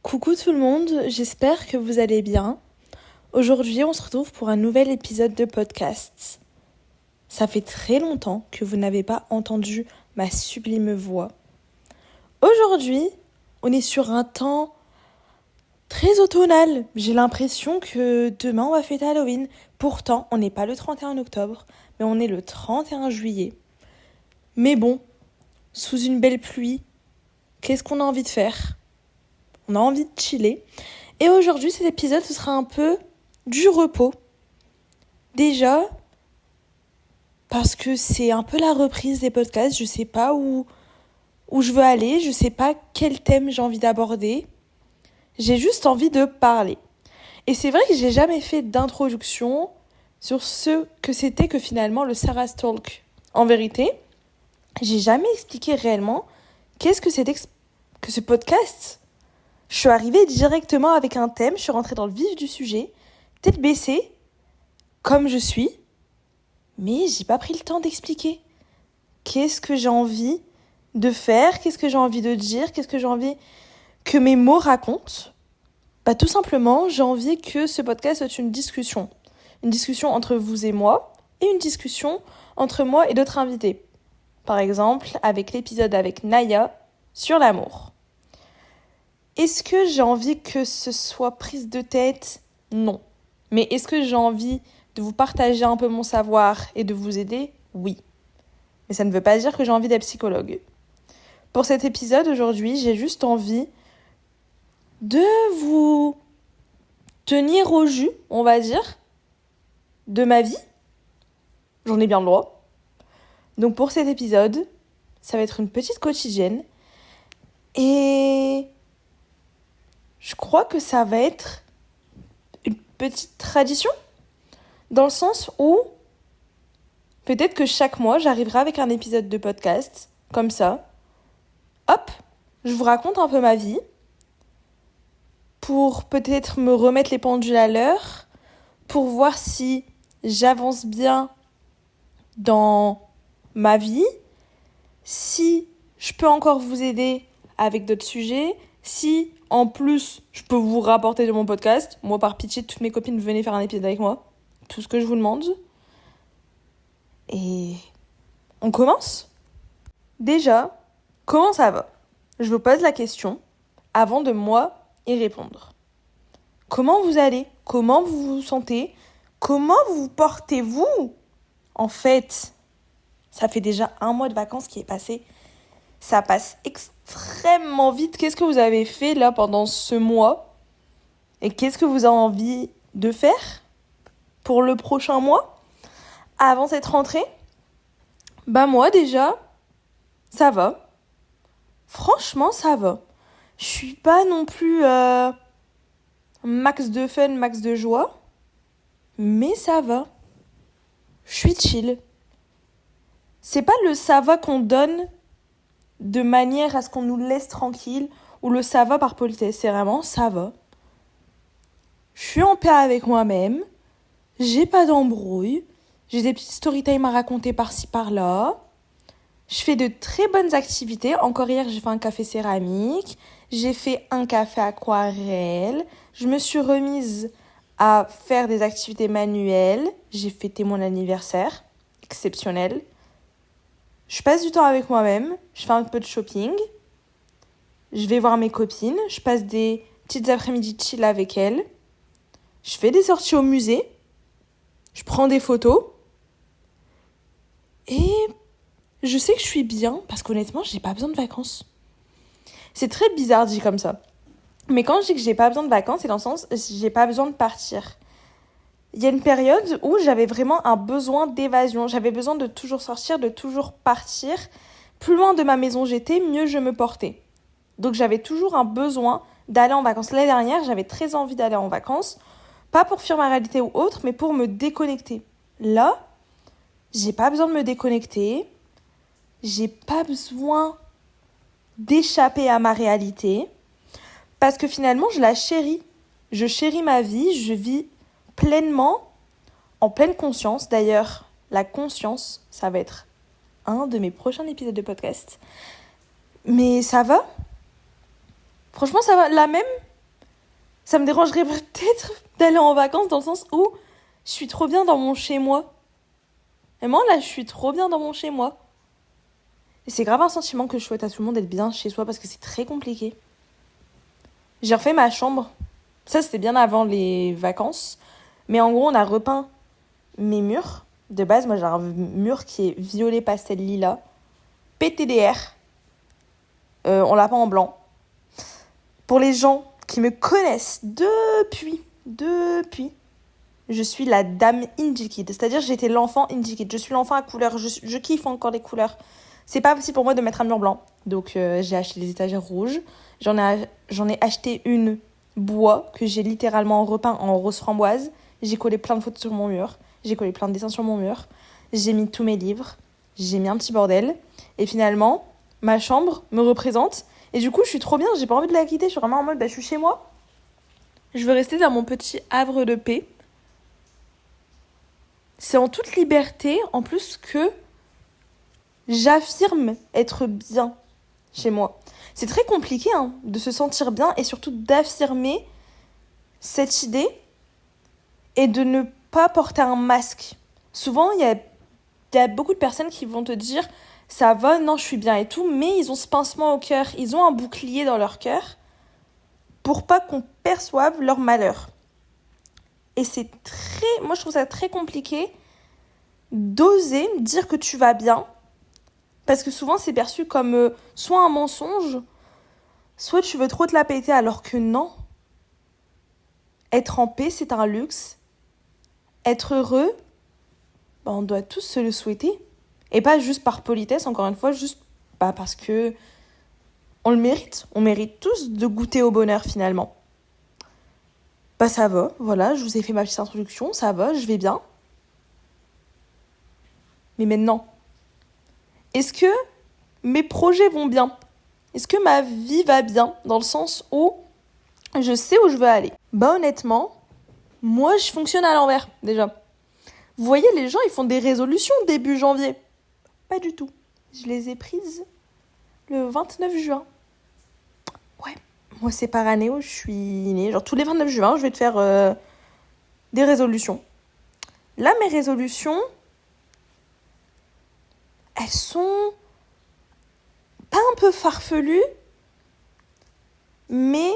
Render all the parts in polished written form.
Coucou tout le monde, j'espère que vous allez bien. Aujourd'hui, on se retrouve pour un nouvel épisode de podcast. Ça fait très longtemps que vous n'avez pas entendu ma sublime voix. Aujourd'hui, on est sur un temps très automnal. J'ai l'impression que demain, on va fêter Halloween. Pourtant, on n'est pas le 31 octobre, mais on est le 31 juillet. Mais bon, sous une belle pluie, qu'est-ce qu'on a envie de faire ? On a envie de chiller. Et aujourd'hui, cet épisode, ce sera un peu du repos. Déjà, parce que c'est un peu la reprise des podcasts. Je sais pas où je veux aller. Je sais pas quel thème j'ai envie d'aborder. J'ai juste envie de parler. Et c'est vrai que j'ai jamais fait d'introduction sur ce que c'était que finalement le Sarah's Talk. En vérité, j'ai jamais expliqué réellement qu'est-ce que c'était que ce podcast. Je suis arrivée directement avec un thème, je suis rentrée dans le vif du sujet, tête baissée, comme je suis, mais j'ai pas pris le temps d'expliquer. Qu'est-ce que j'ai envie de faire ? Qu'est-ce que j'ai envie de dire ? Qu'est-ce que j'ai envie que mes mots racontent ? Tout simplement, j'ai envie que ce podcast soit une discussion. Une discussion entre vous et moi, et une discussion entre moi et d'autres invités. Par exemple, avec l'épisode avec Naya sur l'amour. Est-ce que j'ai envie que ce soit prise de tête ? Non. Mais est-ce que j'ai envie de vous partager un peu mon savoir et de vous aider ? Oui. Mais ça ne veut pas dire que j'ai envie d'être psychologue. Pour cet épisode aujourd'hui, j'ai juste envie de vous tenir au jus, on va dire, de ma vie. J'en ai bien le droit. Donc pour cet épisode, ça va être une petite quotidienne. Et je crois que ça va être une petite tradition, dans le sens où peut-être que chaque mois, j'arriverai avec un épisode de podcast, comme ça. Hop, je vous raconte un peu ma vie, pour peut-être me remettre les pendules à l'heure, pour voir si j'avance bien dans ma vie, si je peux encore vous aider avec d'autres sujets, si en plus je peux vous rapporter de mon podcast. Moi, par pitié, toutes mes copines, venez faire un épisode avec moi. Tout ce que je vous demande. Et on commence ? Déjà, comment ça va ? Je vous pose la question avant de moi y répondre. Comment vous allez ? Comment vous vous sentez ? Comment vous portez-vous ? En fait, ça fait déjà 1 mois de vacances qui est passé. Ça passe extrêmement vite. Qu'est-ce que vous avez fait là pendant ce mois ? Et qu'est-ce que vous avez envie de faire pour le prochain mois ? Avant cette rentrée ? Moi déjà, ça va. Franchement, ça va. Je suis pas non plus max de fun, max de joie. Mais ça va. Je suis chill. C'est pas le ça va qu'on donne de manière à ce qu'on nous laisse tranquille ou le ça va par politesse. C'est vraiment ça va. Je suis en paix avec moi-même. J'ai pas d'embrouille. J'ai des petites story time à raconter par-ci par-là. Je fais de très bonnes activités. Encore hier, j'ai fait un café céramique. J'ai fait un café aquarelle. Je me suis remise à faire des activités manuelles. J'ai fêté mon anniversaire. Exceptionnel. Je passe du temps avec moi-même. Je fais un peu de shopping. Je vais voir mes copines. Je passe des petites après-midi chill avec elles. Je fais des sorties au musée. Je prends des photos. Et je sais que je suis bien parce qu'honnêtement, j'ai pas besoin de vacances. C'est très bizarre dit comme ça. Mais quand je dis que j'ai pas besoin de vacances, c'est dans le sens j'ai pas besoin de partir. Il y a une période où j'avais vraiment un besoin d'évasion. J'avais besoin de toujours sortir, de toujours partir. Plus loin de ma maison j'étais, mieux je me portais. Donc j'avais toujours un besoin d'aller en vacances. L'année dernière, j'avais très envie d'aller en vacances. Pas pour fuir ma réalité ou autre, mais pour me déconnecter. Là, j'ai pas besoin de me déconnecter. J'ai pas besoin d'échapper à ma réalité. Parce que finalement, je la chéris. Je chéris ma vie, je vis pleinement, en pleine conscience. D'ailleurs, la conscience, ça va être un de mes prochains épisodes de podcast. Mais ça va ? Franchement, ça va. Là même, Ça me dérangerait peut-être d'aller en vacances dans le sens où je suis trop bien dans mon chez-moi. Et moi, là, je suis trop bien dans mon chez-moi. Et c'est grave un sentiment que je souhaite à tout le monde d'être bien chez soi parce que c'est très compliqué. J'ai refait ma chambre. Ça, c'était bien avant les vacances. Mais en gros, on a repeint mes murs. De base, moi, j'ai un mur qui est violet pastel lilas. PTDR. On l'a peint en blanc. Pour les gens qui me connaissent depuis, je suis la dame Indie Kid. C'est-à-dire, j'étais l'enfant Indie Kid. Je suis l'enfant à couleurs. Je kiffe encore les couleurs. C'est pas possible pour moi de mettre un mur blanc. Donc, j'ai acheté des étagères rouges. J'en ai acheté une bois que j'ai littéralement repeint en rose framboise. J'ai collé plein de photos sur mon mur. J'ai collé plein de dessins sur mon mur. J'ai mis tous mes livres. J'ai mis un petit bordel. Et finalement, ma chambre me représente. Et du coup, je suis trop bien. J'ai pas envie de la quitter. Je suis vraiment en mode, je suis chez moi. Je veux rester dans mon petit havre de paix. C'est en toute liberté, en plus que j'affirme être bien chez moi. C'est très compliqué de se sentir bien et surtout d'affirmer cette idée et de ne pas porter un masque. Souvent, il y a beaucoup de personnes qui vont te dire « ça va, non, je suis bien et tout », mais ils ont ce pincement au cœur, ils ont un bouclier dans leur cœur pour pas qu'on perçoive leur malheur. Et moi je trouve ça très compliqué d'oser dire que tu vas bien, parce que souvent c'est perçu comme soit un mensonge, soit tu veux trop te la péter, alors que non. Être en paix, c'est un luxe. Être heureux, on doit tous se le souhaiter. Et pas juste par politesse, encore une fois, juste parce que on le mérite. On mérite tous de goûter au bonheur finalement. Ça va, voilà, je vous ai fait ma petite introduction, ça va, je vais bien. Mais maintenant, est-ce que mes projets vont bien ? Est-ce que ma vie va bien ? Dans le sens où je sais où je veux aller. Honnêtement, moi je fonctionne à l'envers déjà. Vous voyez, les gens ils font des résolutions début janvier. Pas du tout. Je les ai prises le 29 juin. Ouais, moi c'est par année où je suis née. Genre tous les 29 juin, je vais te faire des résolutions. Là, mes résolutions, elles sont pas un peu farfelues, mais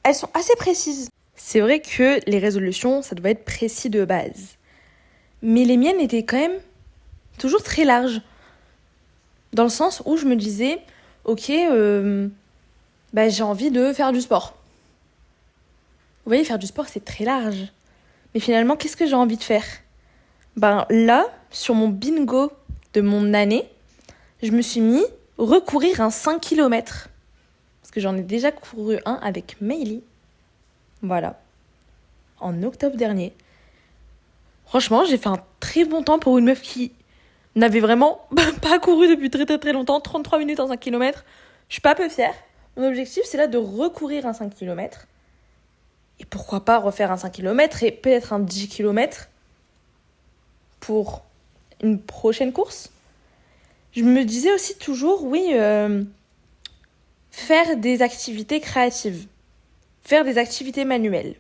elles sont assez précises. C'est vrai que les résolutions, ça doit être précis de base. Mais les miennes étaient quand même toujours très larges. Dans le sens où je me disais, ok, j'ai envie de faire du sport. Vous voyez, faire du sport, c'est très large. Mais finalement, qu'est-ce que j'ai envie de faire ? Là, sur mon bingo de mon année, je me suis mis recourir un 5 km. Parce que j'en ai déjà couru un avec Meili. Voilà. En octobre dernier. Franchement, j'ai fait un très bon temps pour une meuf qui n'avait vraiment pas couru depuis très très très longtemps. 33 minutes en 5 km. Je suis pas peu fière. Mon objectif, c'est là de recourir un 5 km. Et pourquoi pas refaire un 5 km et peut-être un 10 km pour une prochaine course. Je me disais aussi toujours, faire des activités créatives. Faire des activités manuelles.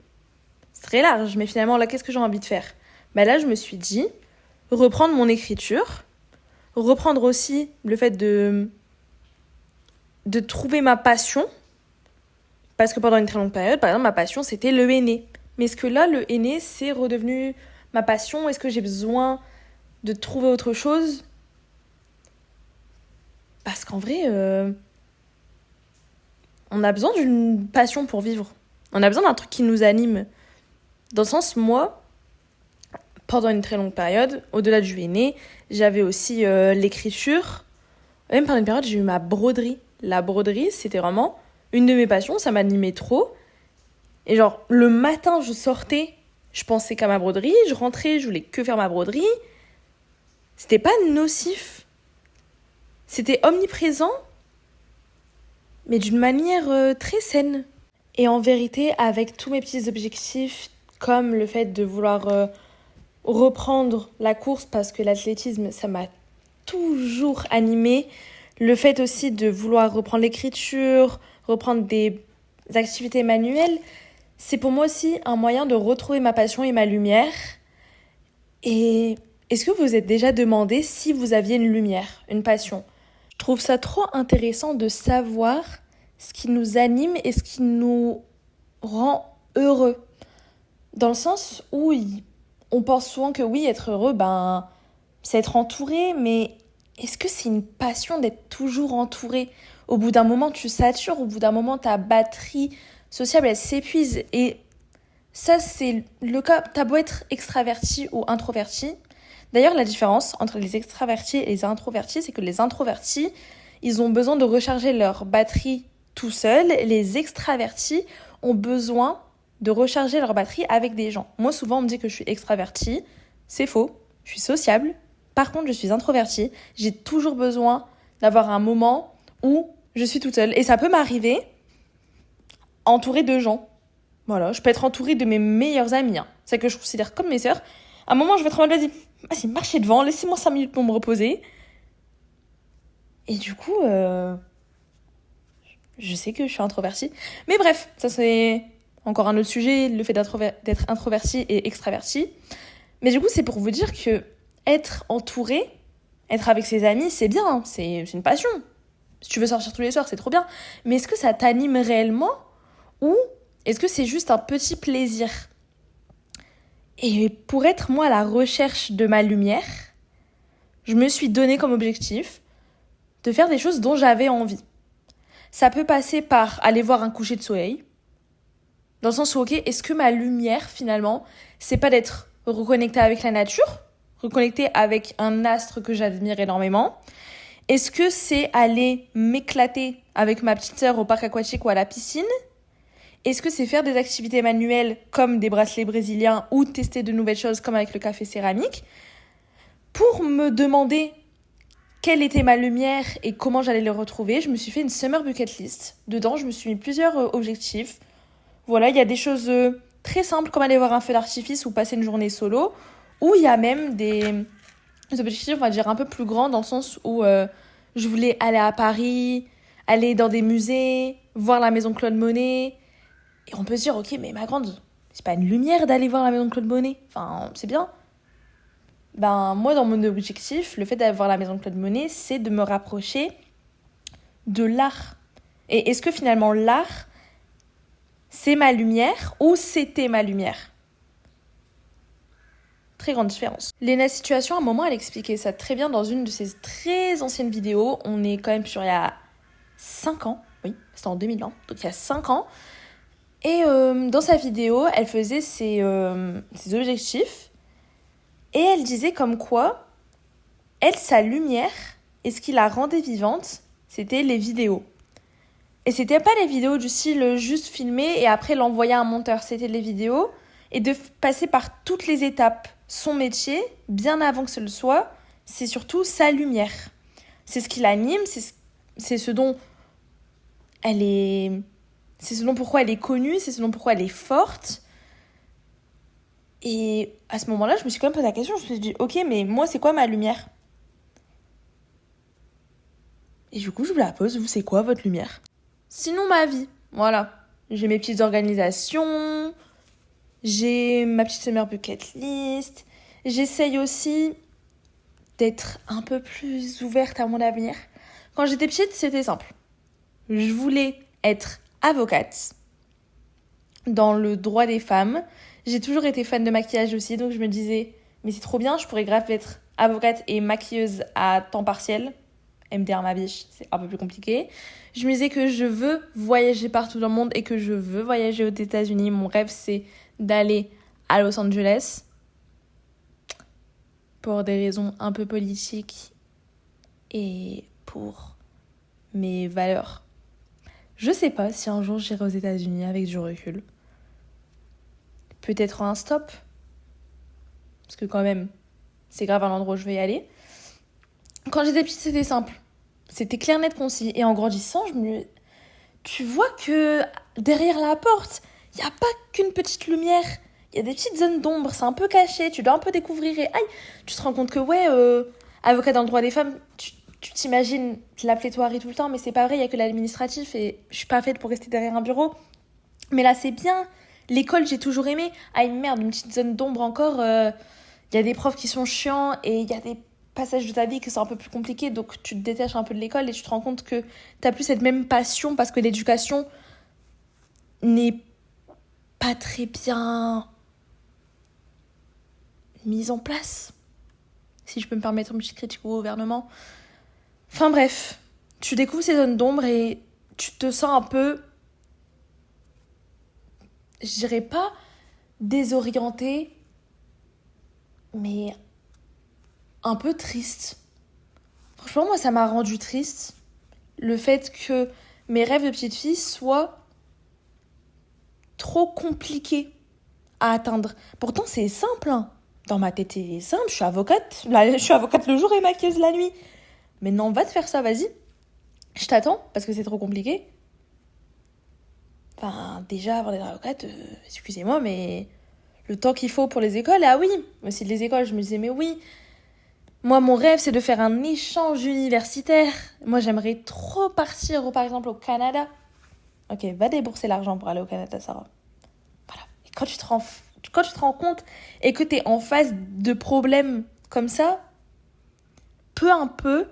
C'est très large, mais finalement, là, qu'est-ce que j'ai envie de faire ? Là, je me suis dit, reprendre mon écriture, reprendre aussi le fait de trouver ma passion, parce que pendant une très longue période, par exemple, ma passion, c'était le henné. Mais est-ce que là, le henné, c'est redevenu ma passion ? Est-ce que j'ai besoin de trouver autre chose ? Parce qu'en vrai, on a besoin d'une passion pour vivre. On a besoin d'un truc qui nous anime. Dans le sens, moi, pendant une très longue période, au-delà du henné, j'avais aussi l'écriture. Même pendant une période, j'ai eu ma broderie. La broderie, c'était vraiment une de mes passions, ça m'animait trop. Et genre, le matin, je sortais, je pensais qu'à ma broderie, je rentrais, je voulais que faire ma broderie. C'était pas nocif. C'était omniprésent, mais d'une manière très saine. Et en vérité, avec tous mes petits objectifs, comme le fait de vouloir reprendre la course, parce que l'athlétisme, ça m'a toujours animée. Le fait aussi de vouloir reprendre l'écriture, reprendre des activités manuelles, C'est pour moi aussi un moyen de retrouver ma passion et ma lumière. Et est-ce que vous vous êtes déjà demandé si vous aviez une lumière, une passion? Je trouve ça trop intéressant de savoir ce qui nous anime et ce qui nous rend heureux. Dans le sens où on pense souvent que oui, être heureux, c'est être entouré, mais est-ce que c'est une passion d'être toujours entouré? Au bout d'un moment, tu satures, au bout d'un moment, ta batterie sociable, elle s'épuise. Et ça, c'est le cas. T'as beau être extraverti ou introverti. D'ailleurs, la différence entre les extravertis et les introvertis, c'est que les introvertis, ils ont besoin de recharger leur batterie tout seuls. Les extravertis ont besoin de recharger leur batterie avec des gens. Moi, souvent, on me dit que je suis extravertie. C'est faux. Je suis sociable. Par contre, je suis introvertie. J'ai toujours besoin d'avoir un moment où je suis toute seule. Et ça peut m'arriver entourée de gens. Voilà, je peux être entourée de mes meilleurs amis. C'est que je considère comme mes sœurs. À un moment, je vais être en mode, vas-y, marchez devant, laissez-moi 5 minutes pour me reposer. Et du coup, je sais que je suis introvertie. Mais bref, ça c'est encore un autre sujet, le fait d'être introverti et extraverti. Mais du coup, c'est pour vous dire que être entouré, être avec ses amis, c'est bien, c'est une passion. Si tu veux sortir tous les soirs, c'est trop bien. Mais est-ce que ça t'anime réellement ou est-ce que c'est juste un petit plaisir? Et pour être, moi, à la recherche de ma lumière, je me suis donné comme objectif de faire des choses dont j'avais envie. Ça peut passer par aller voir un coucher de soleil, dans le sens où, ok, est-ce que ma lumière, finalement, c'est pas d'être reconnectée avec la nature, reconnectée avec un astre que j'admire énormément? Est-ce que c'est aller m'éclater avec ma petite sœur au parc aquatique ou à la piscine? Est-ce que c'est faire des activités manuelles comme des bracelets brésiliens ou tester de nouvelles choses comme avec le café céramique? Pour me demander quelle était ma lumière et comment j'allais le retrouver, je me suis fait une summer bucket list. Dedans, je me suis mis plusieurs objectifs. Voilà, il y a des choses très simples comme aller voir un feu d'artifice ou passer une journée solo. Ou il y a même des objectifs, on va dire, un peu plus grands dans le sens où je voulais aller à Paris, aller dans des musées, voir la maison Claude Monet. Et on peut se dire, ok, mais ma grande, c'est pas une lumière d'aller voir la maison Claude Monet. Enfin, c'est bien. Moi, dans mon objectif, le fait d'aller voir la maison Claude Monet, c'est de me rapprocher de l'art. Et est-ce que finalement l'art, c'est ma lumière ou c'était ma lumière? Très grande différence. Léna Situation, à un moment, elle expliquait ça très bien dans une de ses très anciennes vidéos. On est quand même sur il y a 5 ans. Oui, c'était en 2020, donc il y a 5 ans. Et dans sa vidéo, elle faisait ses objectifs. Et elle disait comme quoi, elle, sa lumière, et ce qui la rendait vivante, c'était les vidéos. Et c'était pas les vidéos du style juste filmer et après l'envoyer à un monteur. C'était les vidéos et de passer par toutes les étapes. Son métier, bien avant que ce le soit, c'est surtout sa lumière. C'est ce qui l'anime, c'est ce dont elle est... C'est ce dont pourquoi elle est connue, c'est ce dont pourquoi elle est forte. Et à ce moment-là, je me suis quand même posé la question, je me suis dit, ok, mais moi, c'est quoi ma lumière? Et du coup, je vous la pose, vous, c'est quoi votre lumière? Sinon, ma vie, voilà. J'ai mes petites organisations, j'ai ma petite summer bucket list. J'essaye aussi d'être un peu plus ouverte à mon avenir. Quand j'étais petite, c'était simple. Je voulais être avocate dans le droit des femmes. J'ai toujours été fan de maquillage aussi, donc je me disais, mais c'est trop bien, je pourrais grave être avocate et maquilleuse à temps partiel. MDR ma biche, c'est un peu plus compliqué. Je me disais que je veux voyager partout dans le monde et que je veux voyager aux États-Unis. Mon rêve, c'est d'aller à Los Angeles pour des raisons un peu politiques et pour mes valeurs. Je sais pas si un jour j'irai aux États-Unis avec du recul. Peut-être un stop. Parce que quand même, c'est grave un endroit où je vais y aller. Quand j'étais petite, c'était simple. C'était clair, net, concis. Et en grandissant, tu vois que derrière la porte, il n'y a pas qu'une petite lumière. Il y a des petites zones d'ombre, c'est un peu caché. Tu dois un peu découvrir et aïe, tu te rends compte que ouais, avocat dans le droit des femmes, tu t'imagines la pléthore tout le temps, mais c'est pas vrai, il n'y a que l'administratif et je suis pas faite pour rester derrière un bureau. Mais là, c'est bien. L'école, j'ai toujours aimé. Ah merde, une petite zone d'ombre encore. Il y a des profs qui sont chiants et il y a des passages de ta vie qui sont un peu plus compliqués. Donc tu te détaches un peu de l'école et tu te rends compte que t'as plus cette même passion parce que l'éducation n'est pas très bien mise en place. Si je peux me permettre une petite critique au gouvernement. Enfin bref, tu découvres ces zones d'ombre et tu te sens un peu, je dirais pas désorienté, mais un peu triste. Franchement, moi, ça m'a rendu triste. Le fait que mes rêves de petite fille soient trop compliqués à atteindre. Pourtant, c'est simple, hein. Dans ma tête, c'est simple. Je suis avocate. Là, je suis avocate le jour et maquilleuse la nuit. Mais non, va te faire ça, vas-y. Je t'attends, parce que c'est trop compliqué. Enfin, déjà, avoir des avocates, excusez-moi, mais le temps qu'il faut pour les écoles, ah oui. Aussi les écoles, je me disais, mais oui. Moi, mon rêve, c'est de faire un échange universitaire. Moi, j'aimerais trop partir, par exemple, au Canada. Ok, va débourser l'argent pour aller au Canada, Sarah. Voilà. Et quand tu te rends compte et que t'es en face de problèmes comme ça, peu à peu,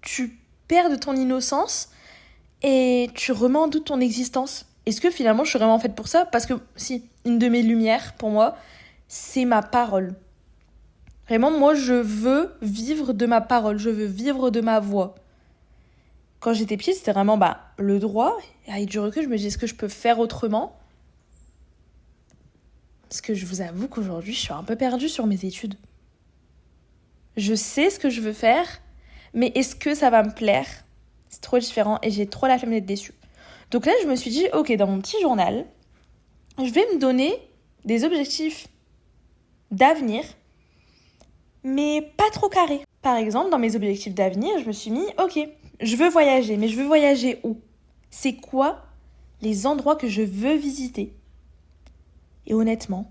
tu perds de ton innocence et tu remets en doute ton existence. Est-ce que finalement je suis vraiment faite pour ça ? Parce que si, une de mes lumières, pour moi, c'est ma parole. Vraiment, moi, je veux vivre de ma parole, je veux vivre de ma voix. Quand j'étais petite, c'était vraiment le droit. Et avec du recul, je me disais, est-ce que je peux faire autrement ? Parce que je vous avoue qu'aujourd'hui, je suis un peu perdue sur mes études. Je sais ce que je veux faire, mais est-ce que ça va me plaire ? C'est trop différent et j'ai trop la flemme d'être déçue. Donc là, je me suis dit, ok, dans mon petit journal, je vais me donner des objectifs d'avenir, mais pas trop carrés. Par exemple, dans mes objectifs d'avenir, je me suis mis, ok, je veux voyager, mais je veux voyager où ? C'est quoi les endroits que je veux visiter ? Et honnêtement,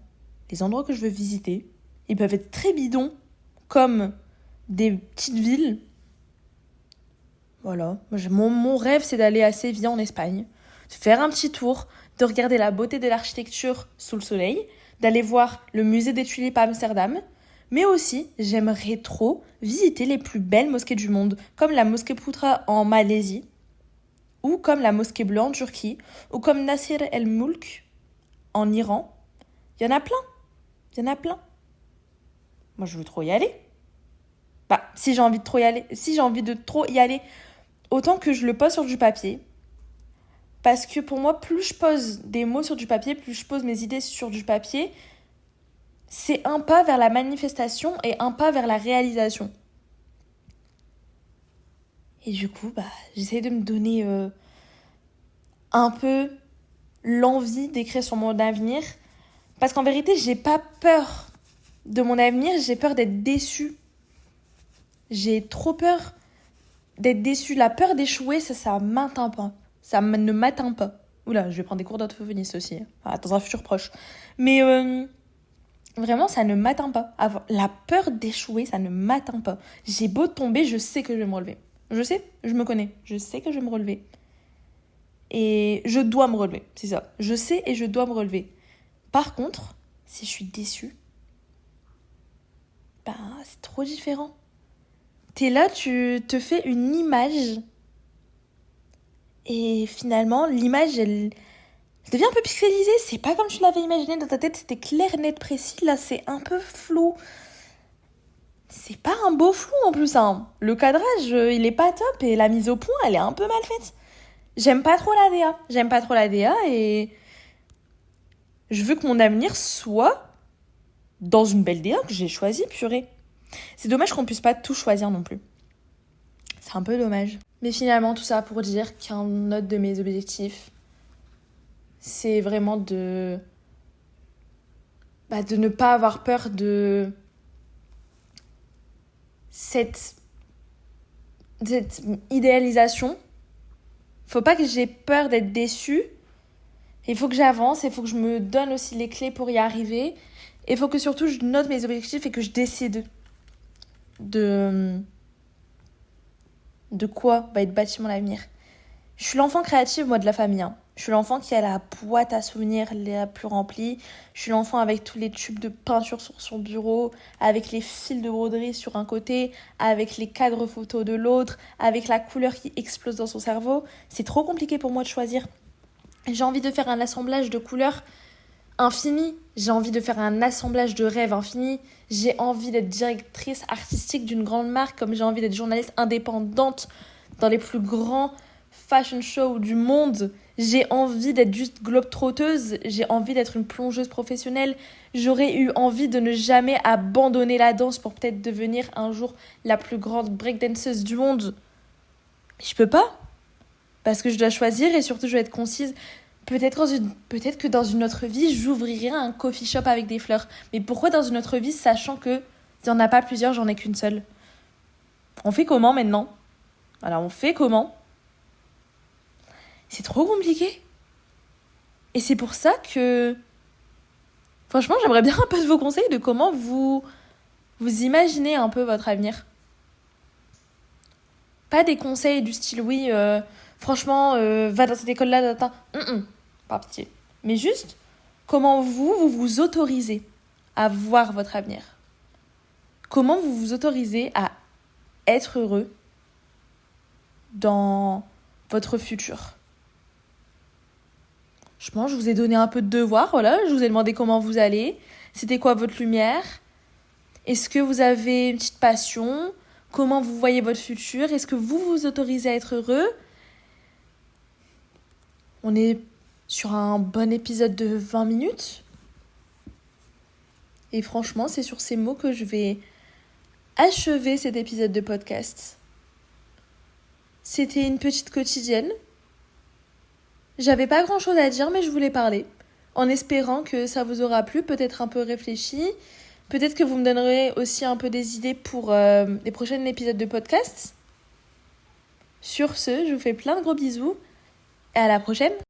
les endroits que je veux visiter, ils peuvent être très bidons, comme des petites villes. Voilà, mon rêve, c'est d'aller à Séville en Espagne, de faire un petit tour, de regarder la beauté de l'architecture sous le soleil, d'aller voir le musée des tulipes à Amsterdam, mais aussi, j'aimerais trop visiter les plus belles mosquées du monde, comme la mosquée Putra en Malaisie, ou comme la mosquée Bleue en Turquie, ou comme Nasir el-Mulk en Iran. Il y en a plein. Moi, je veux trop y aller. Si j'ai envie de trop y aller, autant que je le pose sur du papier. Parce que pour moi, plus je pose des mots sur du papier, plus je pose mes idées sur du papier, c'est un pas vers la manifestation et un pas vers la réalisation. Et du coup, j'essaie de me donner un peu l'envie d'écrire sur mon avenir. Parce qu'en vérité, j'ai pas peur de mon avenir, j'ai peur d'être déçue. J'ai trop peur d'être déçue. La peur d'échouer, ça m'atteint pas. Ça ne m'atteint pas. Oula, je vais prendre des cours d'orthophoniste aussi. Dans un futur proche. Mais vraiment, ça ne m'atteint pas. La peur d'échouer, ça ne m'atteint pas. J'ai beau tomber, je sais que je vais me relever. Je sais, je me connais. Je sais que je vais me relever. Et je dois me relever, c'est ça. Je sais et je dois me relever. Par contre, si je suis déçue, c'est trop différent. T'es là, tu te fais une image. Et finalement, l'image, elle devient un peu pixelisée. C'est pas comme tu l'avais imaginé dans ta tête. C'était clair, net, précis. Là, c'est un peu flou. C'est pas un beau flou en plus, hein. Le cadrage, il est pas top. Et la mise au point, elle est un peu mal faite. J'aime pas trop la DA et je veux que mon avenir soit dans une belle DA que j'ai choisie, purée. C'est dommage qu'on puisse pas tout choisir non plus. C'est un peu dommage. Mais finalement, tout ça pour dire qu'un autre de mes objectifs, c'est vraiment de ne pas avoir peur de cette idéalisation. Faut pas que j'ai peur d'être déçue. Il faut que j'avance, il faut que je me donne aussi les clés pour y arriver. Il faut que surtout je note mes objectifs et que je décide de quoi va être bâti mon avenir. Je suis l'enfant créative, moi, de la famille. Je suis l'enfant qui a la boîte à souvenirs la plus remplie. Je suis l'enfant avec tous les tubes de peinture sur son bureau, avec les fils de broderie sur un côté, avec les cadres photos de l'autre, avec la couleur qui explose dans son cerveau. C'est trop compliqué pour moi de choisir. J'ai envie de faire un assemblage de couleurs infini. J'ai envie de faire un assemblage de rêves infini. J'ai envie d'être directrice artistique d'une grande marque, comme j'ai envie d'être journaliste indépendante dans les plus grands fashion shows du monde. J'ai envie d'être juste globe-trotteuse. J'ai envie d'être une plongeuse professionnelle. J'aurais eu envie de ne jamais abandonner la danse pour peut-être devenir un jour la plus grande breakdanceuse du monde. Mais je peux pas. Parce que je dois choisir et surtout je dois être concise. Peut-être que dans une autre vie, j'ouvrirai un coffee shop avec des fleurs. Mais pourquoi dans une autre vie, sachant que il n'y en a pas plusieurs, j'en ai qu'une seule? On fait comment maintenant? Voilà, on fait comment? C'est trop compliqué. Et c'est pour ça que, franchement, j'aimerais bien un peu de vos conseils de comment vous imaginez un peu votre avenir. Pas des conseils du style, oui, franchement, va dans cette école-là, pas pitié. Mais juste, comment vous autorisez à voir votre avenir? Comment vous vous autorisez à être heureux dans votre futur? Je pense que je vous ai donné un peu de devoir, voilà. Je vous ai demandé comment vous allez. C'était quoi votre lumière? Est-ce que vous avez une petite passion? Comment vous voyez votre futur? Est-ce que vous vous autorisez à être heureux? On est sur un bon épisode de 20 minutes. Et franchement, c'est sur ces mots que je vais achever cet épisode de podcast. C'était une petite quotidienne. J'avais pas grand-chose à dire, mais je voulais parler. En espérant que ça vous aura plu, peut-être un peu réfléchi. Peut-être que vous me donnerez aussi un peu des idées pour les prochains épisodes de podcast. Sur ce, je vous fais plein de gros bisous et à la prochaine.